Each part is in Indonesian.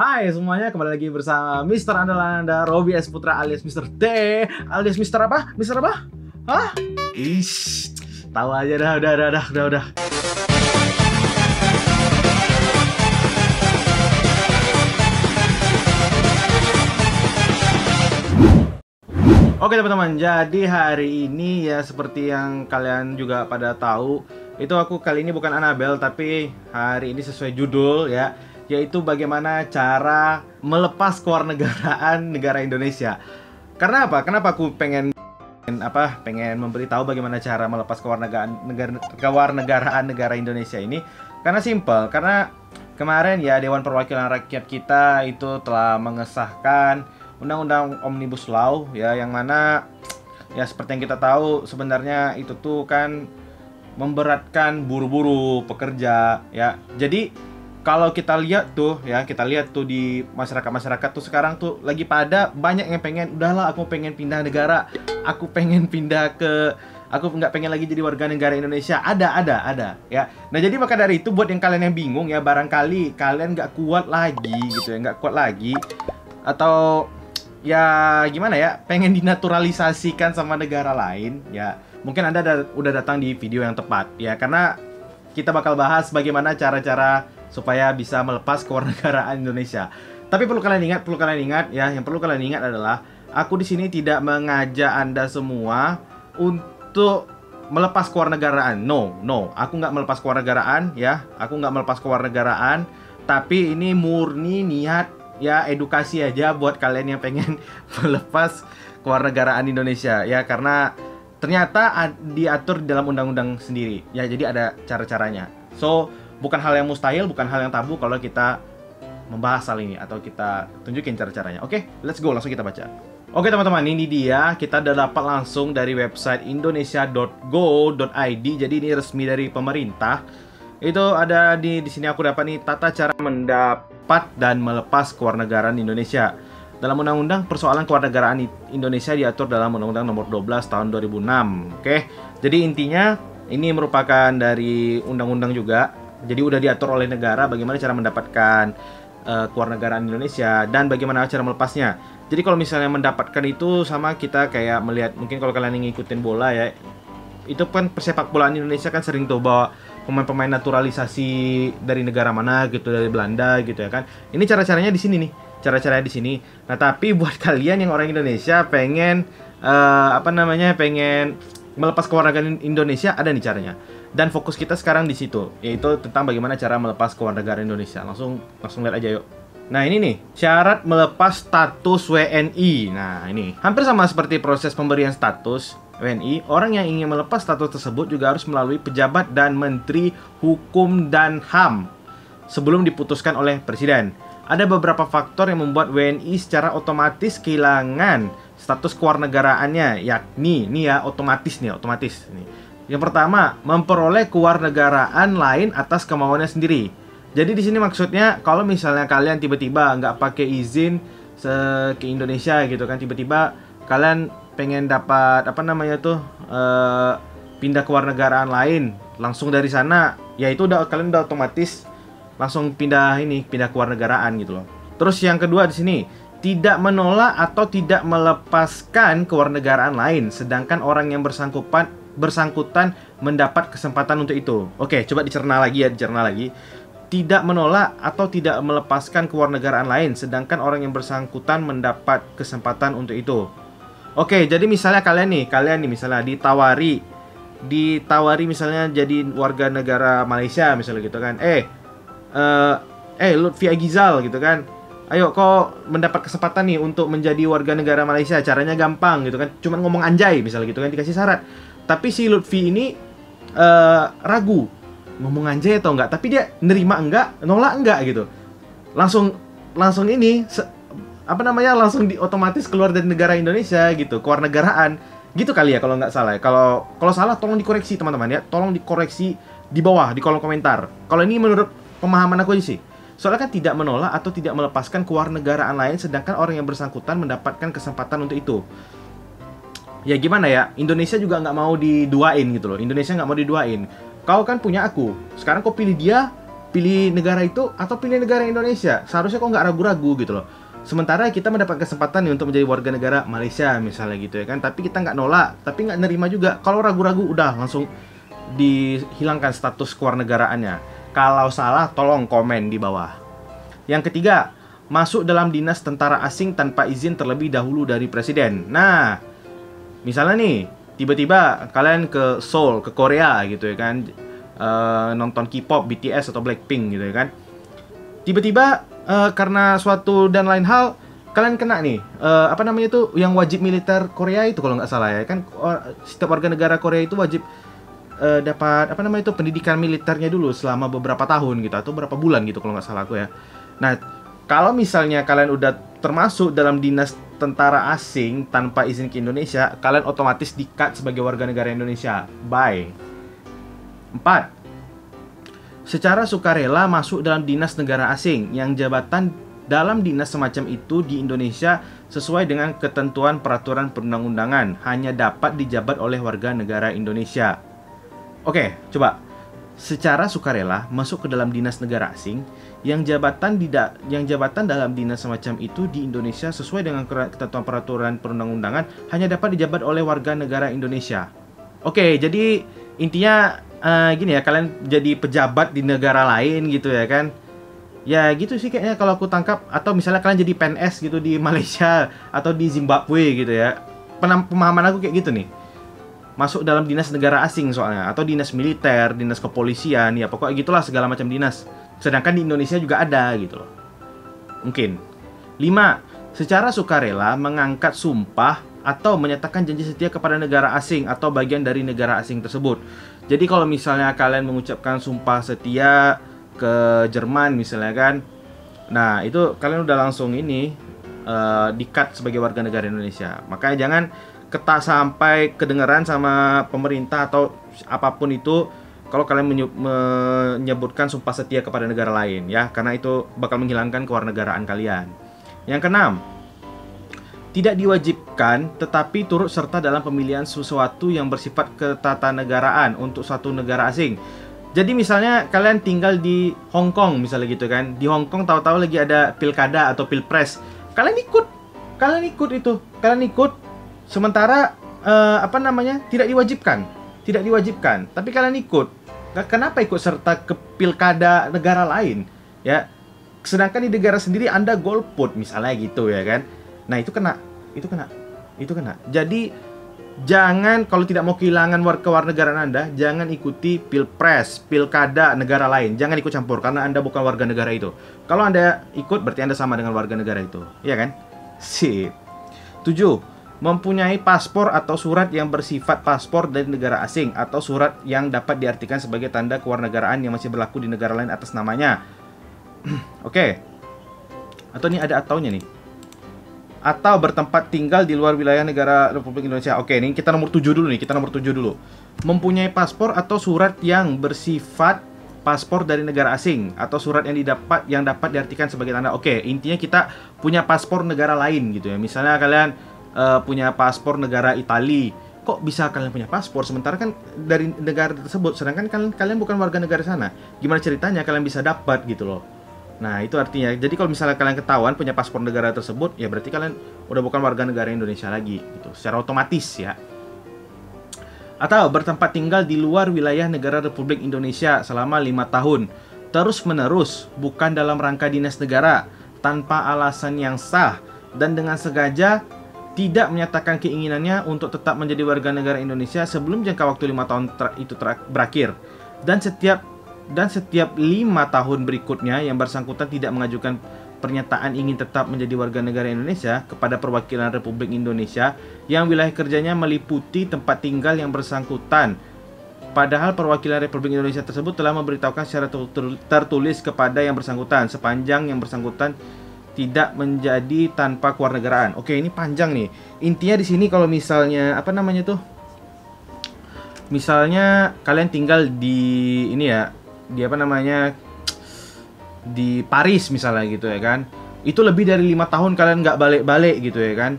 Hai semuanya, kembali lagi bersama Mister Andalan Anda, Robi S. Putra alias Mister T, alias Mister apa? Mister apa? Hah? Ish, tahu aja dah, udah. Oke teman-teman, jadi hari ini ya seperti yang kalian juga pada tahu, itu aku kali ini bukan Annabelle, tapi hari ini sesuai judul ya, yaitu bagaimana cara melepas kewarganegaraan negara Indonesia. Karena apa? Kenapa aku pengen memberitahu bagaimana cara melepas kewarganegaraan negara Indonesia ini? Karena simple, karena kemarin ya Dewan Perwakilan Rakyat kita itu telah mengesahkan Undang-Undang Omnibus Law ya, yang mana ya seperti yang kita tahu sebenarnya itu tuh kan memberatkan buruh-buruh, pekerja ya. Jadi kalau kita lihat tuh di masyarakat tuh sekarang tuh lagi pada banyak yang pengen, udahlah aku pengen pindah negara, aku nggak pengen lagi jadi warga negara Indonesia. Ada ya. Nah jadi maka dari itu buat yang kalian yang bingung ya, barangkali kalian nggak kuat lagi gitu ya, atau ya gimana ya, pengen dinaturalisasikan sama negara lain ya, mungkin Anda udah datang di video yang tepat ya, karena kita bakal bahas bagaimana cara-cara supaya bisa melepas kewarganegaraan Indonesia. Tapi perlu kalian ingat ya, yang perlu kalian ingat adalah aku di sini tidak mengajak Anda semua untuk melepas kewarganegaraan. No, aku nggak melepas kewarganegaraan ya, tapi ini murni niat ya, edukasi aja buat kalian yang pengen melepas kewarganegaraan Indonesia ya, karena ternyata diatur dalam undang-undang sendiri ya, jadi ada cara-caranya. So bukan hal yang mustahil, bukan hal yang tabu kalau kita membahas hal ini atau kita tunjukin cara-caranya. Oke, let's go, langsung kita baca. Oke teman-teman, ini dia, kita udah dapat langsung dari website indonesia.go.id. Jadi ini resmi dari pemerintah. Itu ada di sini aku dapat nih, tata cara mendapat dan melepas kewarganegaraan Indonesia. Dalam Undang-Undang Persoalan Kewarganegaraan Indonesia diatur dalam Undang-Undang Nomor 12 Tahun 2006. Oke. Jadi intinya ini merupakan dari undang-undang juga. Jadi udah diatur oleh negara bagaimana cara mendapatkan kewarganegaraan Indonesia dan bagaimana cara melepasnya. Jadi kalau misalnya mendapatkan itu sama kita kayak melihat, mungkin kalau kalian ngikutin bola ya, itu kan persepak bolaan Indonesia kan sering tuh bawa pemain-pemain naturalisasi dari negara mana gitu, dari Belanda gitu ya kan. Ini cara-caranya di sini nih, cara-caranya di sini. Nah tapi buat kalian yang orang Indonesia pengen pengen melepas kewarganegaraan Indonesia, ada nih caranya. Dan fokus kita sekarang di situ, yaitu tentang bagaimana cara melepas kewarganegaraan Indonesia. Langsung lihat aja yuk. Nah ini nih, syarat melepas status WNI. Nah ini hampir sama seperti proses pemberian status WNI, orang yang ingin melepas status tersebut juga harus melalui pejabat dan Menteri Hukum dan HAM sebelum diputuskan oleh Presiden. Ada beberapa faktor yang membuat WNI secara otomatis kehilangan status kewarganegaraannya, yakni nih ya, otomatis nih. Yang pertama, memperoleh kewarganegaraan lain atas kemauannya sendiri. Jadi di sini maksudnya kalau misalnya kalian tiba-tiba nggak pakai izin ke Indonesia gitu kan, tiba-tiba kalian pengen dapat pindah kewarganegaraan lain langsung dari sana, ya itu kalian udah otomatis langsung pindah kewarganegaraan gitu loh. Terus yang kedua di sini, tidak menolak atau tidak melepaskan kewarganegaraan lain sedangkan orang yang bersangkutan mendapat kesempatan untuk itu. Oke, coba dicerna lagi. Tidak menolak atau tidak melepaskan kewarganegaraan lain sedangkan orang yang bersangkutan mendapat kesempatan untuk itu. Oke, jadi misalnya kalian nih misalnya ditawari misalnya jadi warga negara Malaysia misalnya gitu kan. Lutfi Agizal gitu kan. Ayo kau mendapat kesempatan nih untuk menjadi warga negara Malaysia, caranya gampang gitu kan. Cuman ngomong anjay misalnya gitu kan, dikasih syarat. Tapi si Lutfi ini ragu ngomong anjay atau enggak, tapi dia nerima enggak, nolak enggak gitu. Langsung ini langsung otomatis keluar dari negara Indonesia gitu, kewarganegaraan. Gitu kali ya kalau nggak salah. Kalau salah tolong dikoreksi teman-teman ya, tolong dikoreksi di bawah di kolom komentar. Kalau ini menurut pemahaman aku aja sih. Soalnya kan tidak menolak atau tidak melepaskan kewarganegaraan lain sedangkan orang yang bersangkutan mendapatkan kesempatan untuk itu. Ya gimana ya, Indonesia juga nggak mau diduain gitu loh. Indonesia nggak mau diduain. Kau kan punya aku, sekarang kau pilih dia, pilih negara itu atau pilih negara Indonesia. Seharusnya kok nggak ragu-ragu gitu loh. Sementara kita mendapat kesempatan nih untuk menjadi warga negara Malaysia misalnya gitu ya kan. Tapi kita nggak nolak, tapi nggak nerima juga. Kalau ragu-ragu udah langsung dihilangkan status kewarganegaraannya. Kalau salah tolong komen di bawah. Yang ketiga, masuk dalam dinas tentara asing tanpa izin terlebih dahulu dari presiden. Nah, misalnya nih, tiba-tiba kalian ke Seoul, ke Korea gitu ya kan, nonton K-pop, BTS atau Blackpink gitu ya kan. Tiba-tiba karena suatu dan lain hal kalian kena nih apa namanya itu yang wajib militer Korea itu kalau nggak salah ya kan, setiap warga negara Korea itu wajib dapat apa namanya itu pendidikan militernya dulu selama beberapa tahun gitu atau berapa bulan gitu kalau nggak salah aku ya. Nah, kalau misalnya kalian udah termasuk dalam dinas tentara asing tanpa izin ke Indonesia, kalian otomatis di-cut sebagai warga negara Indonesia. Bye. 4. Secara sukarela masuk dalam dinas negara asing yang jabatan dalam dinas semacam itu di Indonesia sesuai dengan ketentuan peraturan perundang-undangan hanya dapat dijabat oleh warga negara Indonesia. Oke, coba. Secara sukarela masuk ke dalam dinas negara asing yang jabatan dalam dinas semacam itu di Indonesia sesuai dengan ketentuan peraturan perundang-undangan hanya dapat dijabat oleh warga negara Indonesia. Oke, jadi intinya gini ya, kalian jadi pejabat di negara lain gitu ya kan. Ya gitu sih kayaknya kalau aku tangkap. Atau misalnya kalian jadi PNS gitu di Malaysia atau di Zimbabwe gitu ya. Pemahaman aku kayak gitu nih. Masuk dalam dinas negara asing soalnya, atau dinas militer, dinas kepolisian, ya pokoknya gitulah segala macam dinas. Sedangkan di Indonesia juga ada gitu loh. Mungkin. 5. Secara sukarela mengangkat sumpah atau menyatakan janji setia kepada negara asing atau bagian dari negara asing tersebut. Jadi kalau misalnya kalian mengucapkan sumpah setia ke Jerman misalnya kan, nah itu kalian udah langsung ini di-cut sebagai warga negara Indonesia. Makanya jangan sampai kedengeran sama pemerintah atau apapun itu kalau kalian menyebutkan sumpah setia kepada negara lain ya, karena itu bakal menghilangkan kewarganegaraan kalian. Yang keenam, tidak diwajibkan tetapi turut serta dalam pemilihan sesuatu yang bersifat ketatanegaraan untuk suatu negara asing. Jadi misalnya kalian tinggal di Hong Kong misalnya gitu kan. Di Hong Kong tahu-tahu lagi ada pilkada atau pilpres. Kalian ikut itu. Kalian ikut sementara tidak diwajibkan. Tapi kalian ikut. Kenapa ikut serta ke pilkada negara lain? Ya. Sedangkan di negara sendiri Anda golput misalnya gitu ya kan. Nah, itu kena. Jadi jangan, kalau tidak mau kehilangan kewarganegaraan Anda, jangan ikuti pilpres, pilkada negara lain. Jangan ikut campur karena Anda bukan warga negara itu. Kalau Anda ikut berarti Anda sama dengan warga negara itu. Iya kan? Sip. 7. Mempunyai paspor atau surat yang bersifat paspor dari negara asing atau surat yang dapat diartikan sebagai tanda kewarganegaraan yang masih berlaku di negara lain atas namanya. Oke. Atau ini ada ataunya nih. Atau bertempat tinggal di luar wilayah negara Republik Indonesia. Oke, ini kita nomor 7 dulu. Mempunyai paspor atau surat yang bersifat paspor dari negara asing atau surat yang dapat diartikan sebagai tanda. Oke, intinya kita punya paspor negara lain gitu ya. Misalnya kalian punya paspor negara Italia. Kok bisa kalian punya paspor sementara kan dari negara tersebut, sedangkan kalian bukan warga negara sana. Gimana ceritanya kalian bisa dapat gitu loh. Nah, itu artinya, jadi kalau misalnya kalian ketahuan punya paspor negara tersebut, ya berarti kalian udah bukan warga negara Indonesia lagi, gitu, secara otomatis ya. Atau bertempat tinggal di luar wilayah negara Republik Indonesia selama 5 tahun, terus-menerus, bukan dalam rangka dinas negara, tanpa alasan yang sah, dan dengan sengaja tidak menyatakan keinginannya untuk tetap menjadi warga negara Indonesia sebelum jangka waktu 5 tahun itu berakhir. Dan setiap 5 tahun berikutnya yang bersangkutan tidak mengajukan pernyataan ingin tetap menjadi warga negara Indonesia kepada perwakilan Republik Indonesia yang wilayah kerjanya meliputi tempat tinggal yang bersangkutan. Padahal perwakilan Republik Indonesia tersebut telah memberitahukan secara tertulis kepada yang bersangkutan sepanjang yang bersangkutan tidak menjadi tanpa kewarganegaraan. Oke, ini panjang nih. Intinya di sini kalau misalnya misalnya kalian tinggal di di Paris misalnya gitu ya kan, itu lebih dari 5 tahun kalian nggak balik-balik gitu ya kan,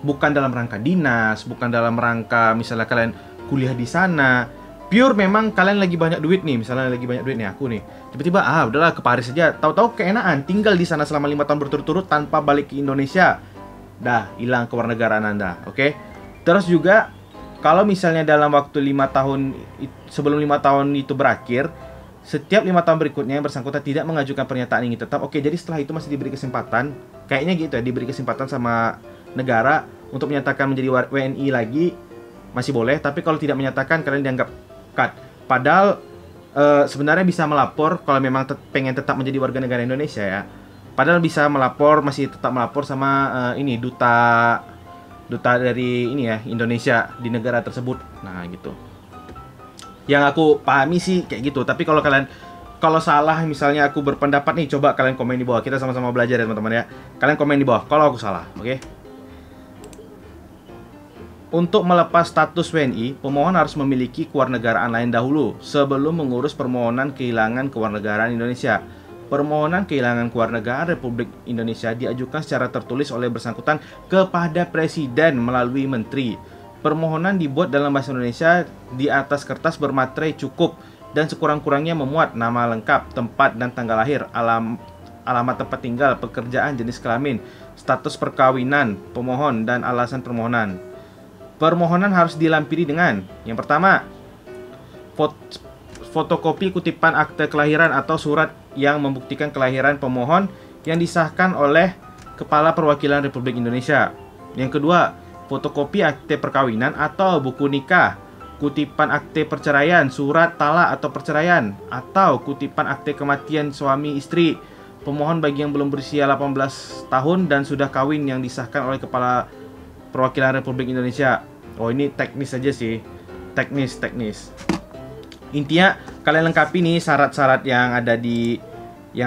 bukan dalam rangka dinas, bukan dalam rangka misalnya kalian kuliah di sana, pure memang kalian lagi banyak duit nih, misalnya lagi banyak duit nih aku nih, tiba-tiba udahlah ke Paris aja, tahu-tahu keenaan tinggal di sana selama 5 tahun berturut-turut tanpa balik ke Indonesia, dah hilang kewarganegaraan Anda. Oke. Terus juga kalau misalnya dalam waktu 5 tahun sebelum 5 tahun itu berakhir, setiap 5 tahun berikutnya yang bersangkutan tidak mengajukan pernyataan ingin tetap, oke, jadi setelah itu masih diberi kesempatan, kayaknya gitu ya, diberi kesempatan sama negara untuk menyatakan menjadi WNI lagi, masih boleh. Tapi kalau tidak menyatakan, kalian dianggap cut. Padahal sebenarnya bisa melapor kalau memang pengen tetap menjadi warga negara Indonesia ya. Padahal bisa melapor, masih tetap melapor sama ini duta dari ini ya, Indonesia di negara tersebut. Nah, gitu. Yang aku pahami sih kayak gitu. Tapi kalau salah, misalnya aku berpendapat nih, coba kalian komen di bawah. Kita sama-sama belajar ya teman-teman ya. Kalian komen di bawah kalau aku salah, oke? Untuk melepas status WNI, pemohon harus memiliki kewarganegaraan lain dahulu sebelum mengurus permohonan kehilangan kewarganegaraan Indonesia. Permohonan kehilangan kewarganegaraan Republik Indonesia diajukan secara tertulis oleh bersangkutan kepada Presiden melalui Menteri. Permohonan dibuat dalam bahasa Indonesia di atas kertas bermaterai cukup dan sekurang-kurangnya memuat nama lengkap, tempat dan tanggal lahir, alamat tempat tinggal, pekerjaan, jenis kelamin, status perkawinan pemohon, dan alasan permohonan. Permohonan harus dilampiri dengan yang pertama, fotokopi kutipan akte kelahiran atau surat yang membuktikan kelahiran pemohon yang disahkan oleh Kepala Perwakilan Republik Indonesia. Yang kedua, fotokopi akte perkawinan atau buku nikah, kutipan akte perceraian, surat talak atau perceraian, atau kutipan akte kematian suami istri pemohon bagi yang belum berusia 18 tahun dan sudah kawin yang disahkan oleh Kepala Perwakilan Republik Indonesia. Oh, ini teknis aja sih. Teknis. Intinya kalian lengkapi nih syarat-syarat yang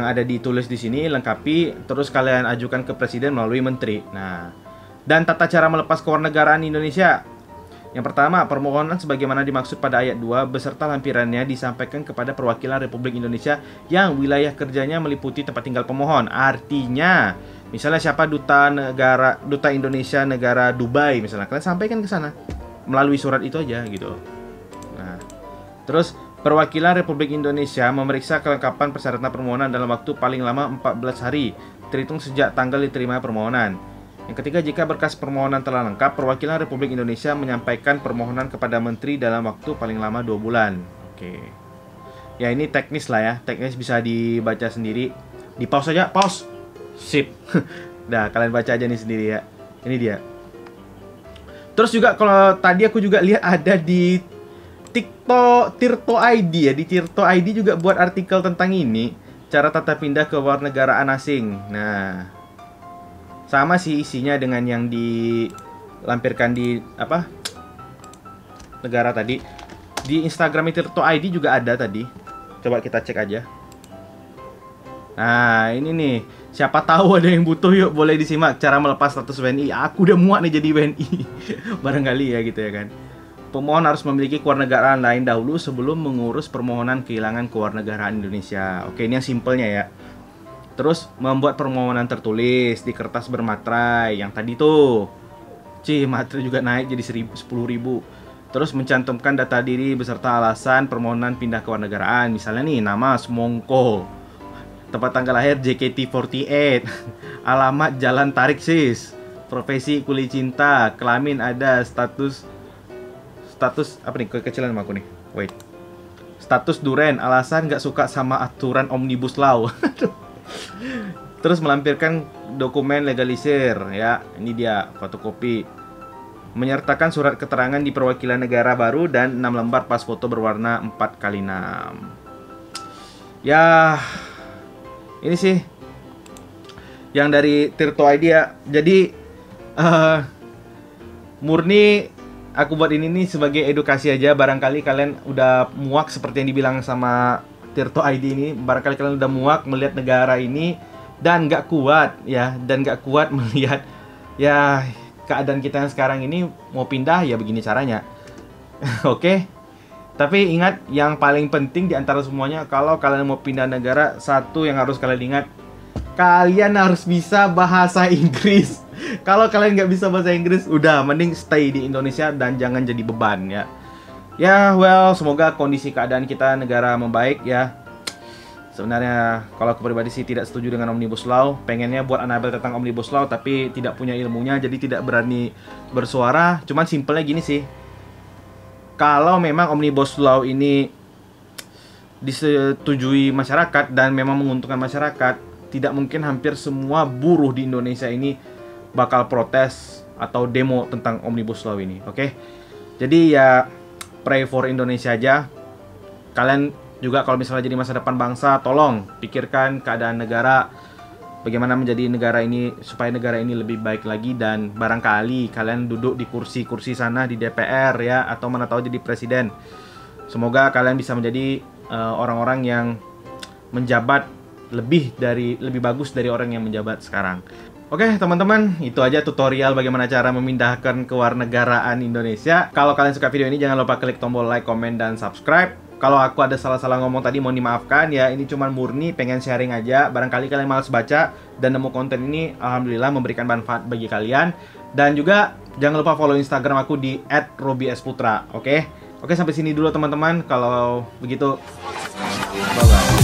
ada ditulis di sini, lengkapi, terus kalian ajukan ke Presiden melalui Menteri. Nah, dan tata cara melepas kewarganegaraan Indonesia. Yang pertama, permohonan sebagaimana dimaksud pada ayat 2 beserta lampirannya disampaikan kepada perwakilan Republik Indonesia yang wilayah kerjanya meliputi tempat tinggal pemohon. Artinya, misalnya siapa duta Indonesia negara Dubai misalnya, kalian sampaikan ke sana melalui surat itu aja gitu. Nah, terus perwakilan Republik Indonesia memeriksa kelengkapan persyaratan permohonan dalam waktu paling lama 14 hari terhitung sejak tanggal diterima permohonan. Yang ketiga, jika berkas permohonan telah lengkap, perwakilan Republik Indonesia menyampaikan permohonan kepada Menteri dalam waktu paling lama 2 bulan. Oke. Ya, ini teknis lah ya. Teknis bisa dibaca sendiri. Di pause aja, pause. Sip. Nah, kalian baca aja nih sendiri ya. Ini dia. Terus juga kalau tadi aku juga lihat ada di Tirto ID ya. Di Tirto ID juga buat artikel tentang ini. Cara tata pindah ke warganegaraan asing. Nah, sama sih isinya dengan yang dilampirkan di negara tadi. Di Instagram Tirto ID juga ada tadi. Coba kita cek aja. Nah, ini nih. Siapa tahu ada yang butuh, yuk boleh disimak cara melepas status WNI. Aku udah muak nih jadi WNI. Barangkali ya gitu ya kan. Pemohon harus memiliki kewarganegaraan lain dahulu sebelum mengurus permohonan kehilangan kewarganegaraan Indonesia. Oke, ini yang simpelnya ya. Terus membuat permohonan tertulis di kertas bermaterai yang tadi tuh. Materai juga naik jadi 10.000. Terus mencantumkan data diri beserta alasan permohonan pindah kewarganegaraan. Misalnya nih, nama Semongko, tempat tanggal lahir JKT48, alamat Jalan Tarik Sis, profesi kuli cinta, kelamin ada, status apa nih, kekecilan sama aku nih. Wait. Status duren, alasan nggak suka sama aturan Omnibus Law. Terus melampirkan dokumen legalisir ya. Ini dia fotokopi. Menyertakan surat keterangan di perwakilan negara baru dan 6 lembar pas foto berwarna 4x6. Ya, ini sih yang dari Tirto ID ya. Jadi murni aku buat ini nih sebagai edukasi aja. Barangkali kalian udah muak seperti yang dibilang sama Tirto ID ini. Barangkali kalian udah muak melihat negara ini dan nggak kuat ya, melihat ya keadaan kita yang sekarang ini. Mau pindah ya begini caranya. Oke. Tapi ingat, yang paling penting di antara semuanya, kalau kalian mau pindah negara, satu yang harus kalian ingat, kalian harus bisa bahasa Inggris. Kalau kalian nggak bisa bahasa Inggris, udah mending stay di Indonesia dan jangan jadi beban ya. Ya, well, semoga kondisi keadaan kita negara membaik ya. Sebenarnya kalau aku pribadi sih tidak setuju dengan Omnibus Law. Pengennya buat Anabel tentang Omnibus Law tapi tidak punya ilmunya jadi tidak berani bersuara. Cuman simpelnya gini sih. Kalau memang Omnibus Law ini disetujui masyarakat dan memang menguntungkan masyarakat, tidak mungkin hampir semua buruh di Indonesia ini bakal protes atau demo tentang Omnibus Law ini, oke? Jadi ya pray for Indonesia aja. Kalian juga kalau misalnya jadi masa depan bangsa, tolong pikirkan keadaan negara, bagaimana menjadi negara ini supaya negara ini lebih baik lagi, dan barangkali kalian duduk di kursi-kursi sana di DPR ya, atau mana tahu jadi presiden. Semoga kalian bisa menjadi orang-orang yang menjabat lebih bagus dari orang yang menjabat sekarang. Oke teman-teman, itu aja tutorial bagaimana cara memindahkan kewarganegaraan Indonesia. Kalau kalian suka video ini jangan lupa klik tombol like, komen, dan subscribe. Kalau aku ada salah-salah ngomong tadi mohon dimaafkan ya, ini cuma murni pengen sharing aja. Barangkali kalian malas baca dan nemu konten ini alhamdulillah memberikan manfaat bagi kalian. Dan juga jangan lupa follow Instagram aku di @robiesputra, oke? Oke, sampai sini dulu teman-teman. Kalau begitu, bye-bye.